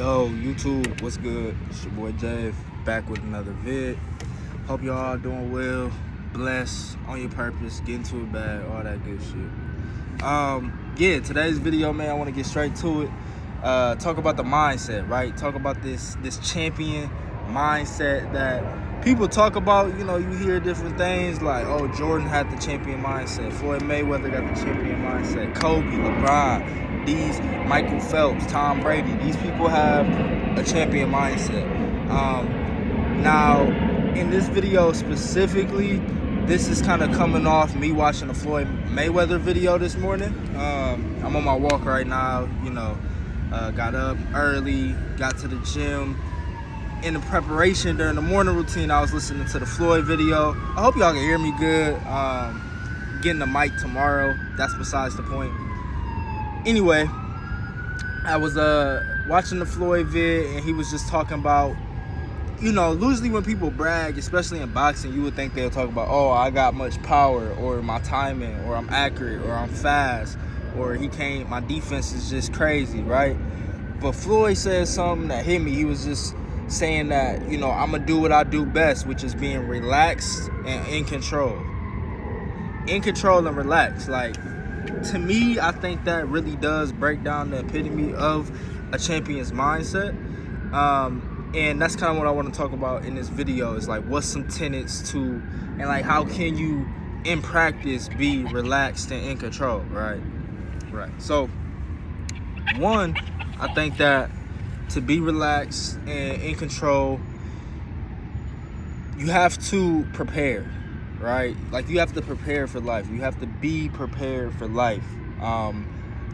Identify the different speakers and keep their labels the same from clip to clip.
Speaker 1: Yo, YouTube, what's good? It's your boy Jave, back with another vid. Hope y'all doing well, blessed, on your purpose, getting to a bag, all that good shit. Today's video, man, I want to get straight to it. Talk about the mindset, right? Talk about this champion mindset that people talk about. You know, you hear different things like, oh, Jordan had the champion mindset, Floyd Mayweather got the champion mindset, Kobe, LeBron, Michael Phelps, Tom Brady. These people have a champion mindset. Now, in this video specifically, this is kind of coming off me watching the Floyd Mayweather video this morning. I'm on my walk right now, got up early, got to the gym. In the preparation during the morning routine, I was listening to the Floyd video. I hope y'all can hear me good. Getting the mic tomorrow, that's besides the point. Anyway, I was watching the Floyd vid, and he was just talking about, usually when people brag, especially in boxing, you would think they'll talk about, oh, I got much power, or my timing, or I'm accurate, or I'm fast, or my defense is just crazy, right? But Floyd said something that hit me. He was just saying that, I'm going to do what I do best, which is being relaxed and in control. In control and relaxed. Like, to me, I think that really does break down the epitome of a champion's mindset. And that's kind of what I want to talk about in this video, is like, what's some tenets to, and like, how can you in practice be relaxed and in control, right? So one, I think that to be relaxed and in control, you have to prepare, right? Like, you have to prepare for life. You have to be prepared for life.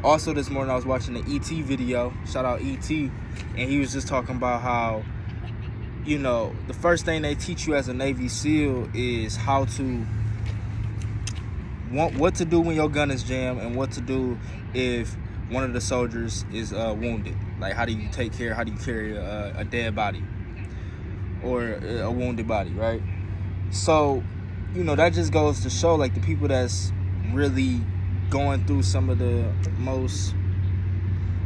Speaker 1: Also, this morning I was watching the ET video. Shout out ET. And he was just talking about how, the first thing they teach you as a Navy SEAL is how to what to do when your gun is jammed, and what to do if one of the soldiers is wounded. Like, how do you carry a dead body or a wounded body, right? So, that just goes to show, like, the people that's really going through some of the most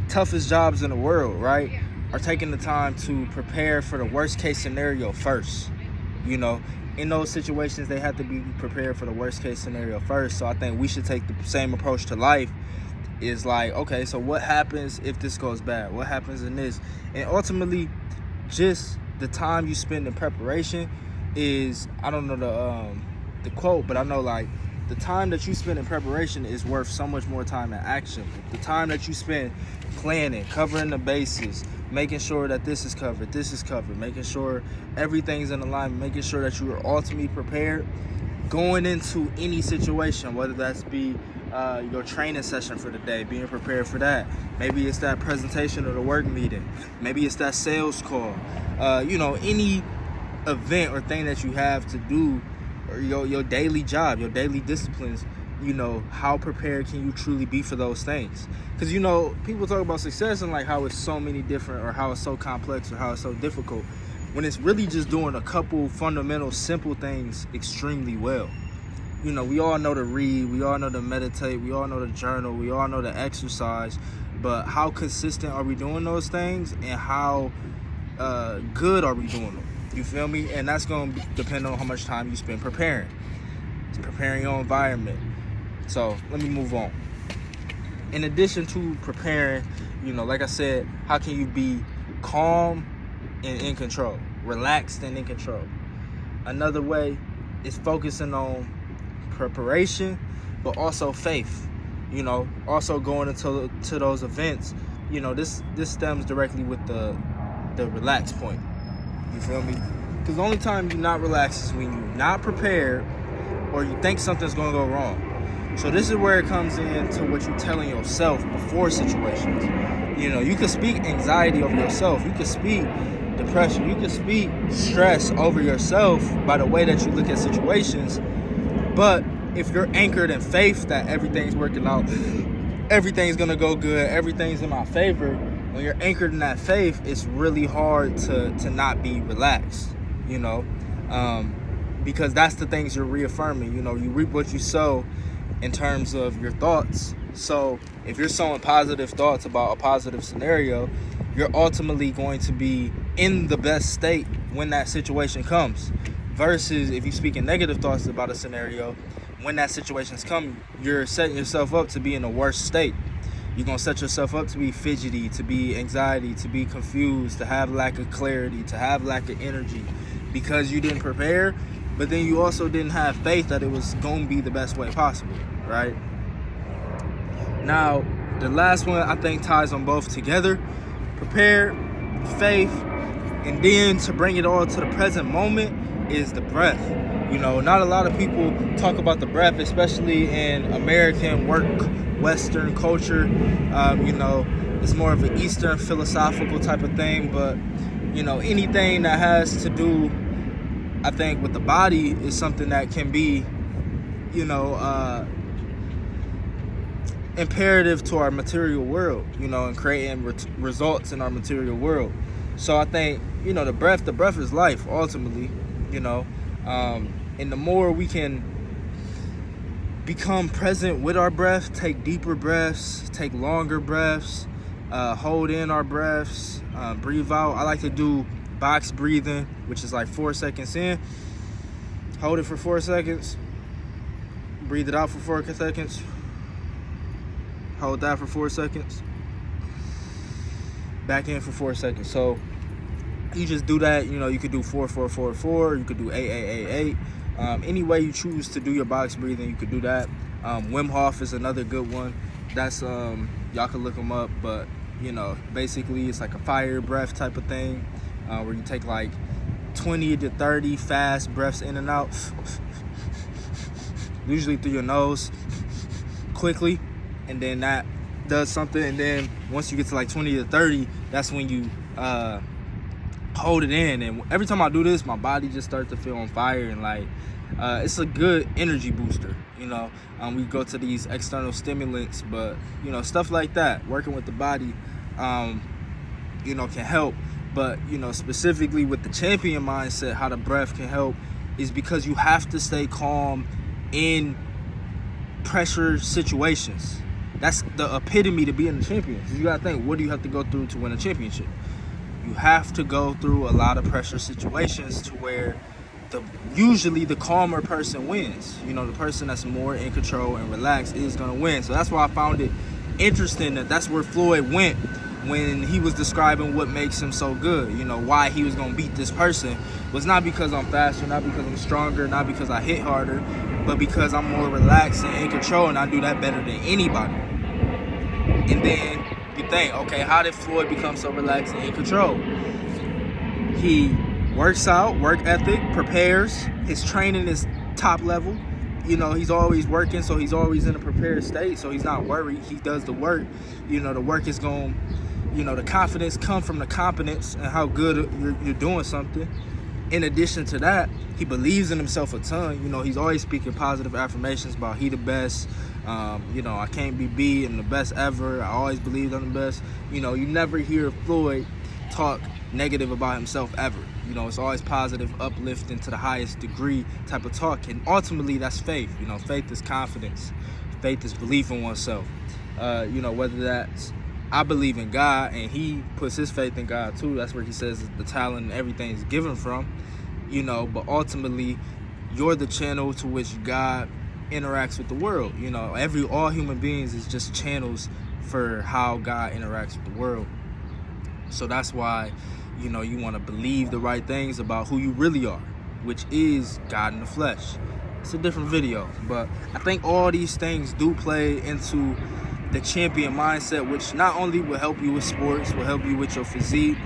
Speaker 1: toughest jobs in the world, right, are taking the time to prepare for the worst case scenario first. In those situations, they have to be prepared for the worst case scenario first. So I think we should take the same approach to life. Is like, okay, so what happens if this goes bad? What happens in this? And ultimately, just the time you spend in preparation is, I don't know the quote, but I know, like, the time that you spend in preparation is worth so much more time in action. The time that you spend planning, covering the bases, making sure that this is covered, making sure everything's in alignment, making sure that you are ultimately prepared going into any situation, whether that's be your training session for the day, being prepared for that. Maybe it's that presentation or the work meeting. Maybe it's that sales call. Any event or thing that you have to do, or your daily job, your daily disciplines, how prepared can you truly be for those things? Because, people talk about success and like how it's so many different, or how it's so complex, or how it's so difficult, when it's really just doing a couple fundamental, simple things extremely well. We all know to read, we all know to meditate, we all know to journal, we all know to exercise, but how consistent are we doing those things, and how good are we doing them? You feel me? And that's going to depend on how much time you spend preparing. It's preparing your environment. So let me move on. In addition to preparing, like I said, how can you be calm and in control, relaxed and in control? Another way is focusing on preparation, but also faith. Also going into those events. This stems directly with the relaxed point. You feel me? Because the only time you're not relaxed is when you're not prepared, or you think something's going to go wrong. So this is where it comes into what you're telling yourself before situations. You can speak anxiety over yourself. You can speak depression. You can speak stress over yourself by the way that you look at situations. But if you're anchored in faith that everything's working out, everything's going to go good, everything's in my favor, when you're anchored in that faith, it's really hard to not be relaxed, because that's the things you're reaffirming. You reap what you sow in terms of your thoughts. So if you're sowing positive thoughts about a positive scenario, you're ultimately going to be in the best state when that situation comes. Versus if you speak in negative thoughts about a scenario, when that situation's coming, you're setting yourself up to be in a worse state. You're going to set yourself up to be fidgety, to be anxiety, to be confused, to have lack of clarity, to have lack of energy, because you didn't prepare, but then you also didn't have faith that it was going to be the best way possible, right? Now, the last one I think ties them both together. Prepare, faith, and then to bring it all to the present moment is the breath. You know, not a lot of people talk about the breath, especially in American work, Western culture. You know, it's more of an Eastern philosophical type of thing, but, you know, anything that has to do, I think, with the body is something that can be, you know, imperative to our material world, you know, and creating results in our material world. So I think, you know, the breath is life, ultimately, you know, and the more we can become present with our breath, take deeper breaths, take longer breaths, hold in our breaths, breathe out. I like to do box breathing, which is like 4 seconds in, hold it for 4 seconds, breathe it out for 4 seconds, hold that for 4 seconds, back in for 4 seconds. So you just do that. You know, you could do 4-4-4-4, you could do 8-8-8-8. Any way you choose to do your box breathing, you could do that. Wim Hof is another good one. That's y'all can look them up, but you know, basically it's like a fire breath type of thing, where you take like 20 to 30 fast breaths in and out, usually through your nose, quickly, and then that does something. And then once you get to like 20 to 30, that's when you hold it in. And every time I do this, my body just starts to feel on fire, and like it's a good energy booster. You know, we go to these external stimulants, but you know, stuff like that, working with the body, you know, can help. But you know, specifically with the champion mindset, how the breath can help is because you have to stay calm in pressure situations. That's the epitome to being a champion. You gotta think, what do you have to go through to win a championship? You have to go through a lot of pressure situations to where usually the calmer person wins. You know, the person that's more in control and relaxed is gonna win. So that's why I found it interesting that that's where Floyd went when he was describing what makes him so good. You know, why he was gonna beat this person was not because I'm faster, not because I'm stronger, not because I hit harder, but because I'm more relaxed and in control, and I do that better than anybody. And then you think, okay, how did Floyd become so relaxed and in control? He works out, work ethic, prepares. His training is top level. You know, he's always working, so he's always in a prepared state, so he's not worried. He does the work. You know, the work is going, you know, the confidence comes from the competence and how good you're doing something. In addition to that, he believes in himself a ton. You know, he's always speaking positive affirmations about he the best. You know, I can't be beat, I'm the best ever. I always believed I'm the best. You know, you never hear Floyd talk negative about himself ever. You know, it's always positive, uplifting to the highest degree type of talk. And ultimately, that's faith. You know, faith is confidence. Faith is belief in oneself. You know, whether that's, I believe in God, and he puts his faith in God too. That's where he says the talent and everything is given from. You know, but ultimately, you're the channel to which God interacts with the world. You know, all human beings is just channels for how God interacts with the world. So that's why, you know, you want to believe the right things about who you really are, which is God in the flesh. It's a different video, but I think all these things do play into the champion mindset, which not only will help you with sports, will help you with your physique,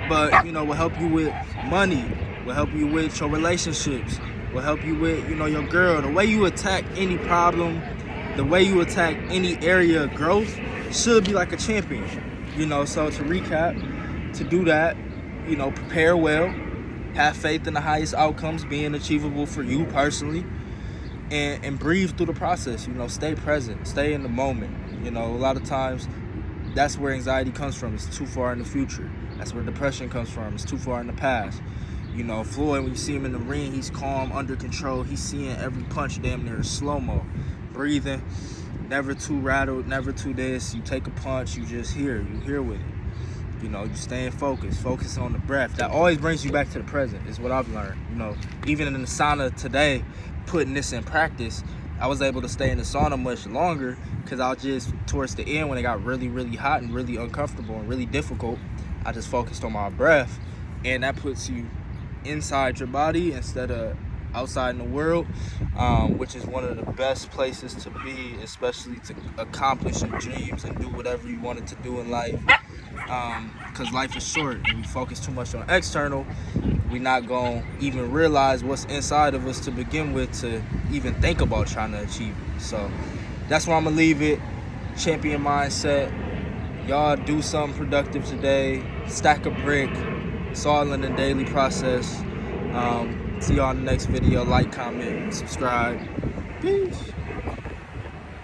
Speaker 1: but, you know, will help you with money, will help you with your relationships, will help you with, you know, your girl. The way you attack any problem, the way you attack any area of growth should be like a champion. You know, so to recap, to do that, you know, prepare well, have faith in the highest outcomes being achievable for you personally, and breathe through the process. You know, stay present, stay in the moment. You know, a lot of times that's where anxiety comes from. It's too far in the future. That's where depression comes from. It's too far in the past. You know, Floyd, when you see him in the ring, he's calm, under control. He's seeing every punch damn near in slow-mo. Breathing, never too rattled, never too this. You take a punch, you just hear with it. You know, you staying focused, focus on the breath. That always brings you back to the present, is what I've learned. You know, even in the sauna today, putting this in practice, I was able to stay in the sauna much longer because I was just, towards the end when it got really, really hot and really uncomfortable and really difficult, I just focused on my breath. And that puts you inside your body instead of outside in the world, which is one of the best places to be, especially to accomplish your dreams and do whatever you wanted to do in life. Because life is short and we focus too much on external, we're not going to even realize what's inside of us to begin with to even think about trying to achieve it. So that's where I'm going to leave it. Champion mindset. Y'all do something productive today. Stack a brick. It's all in the daily process. See y'all in the next video. Like, comment, subscribe. Peace.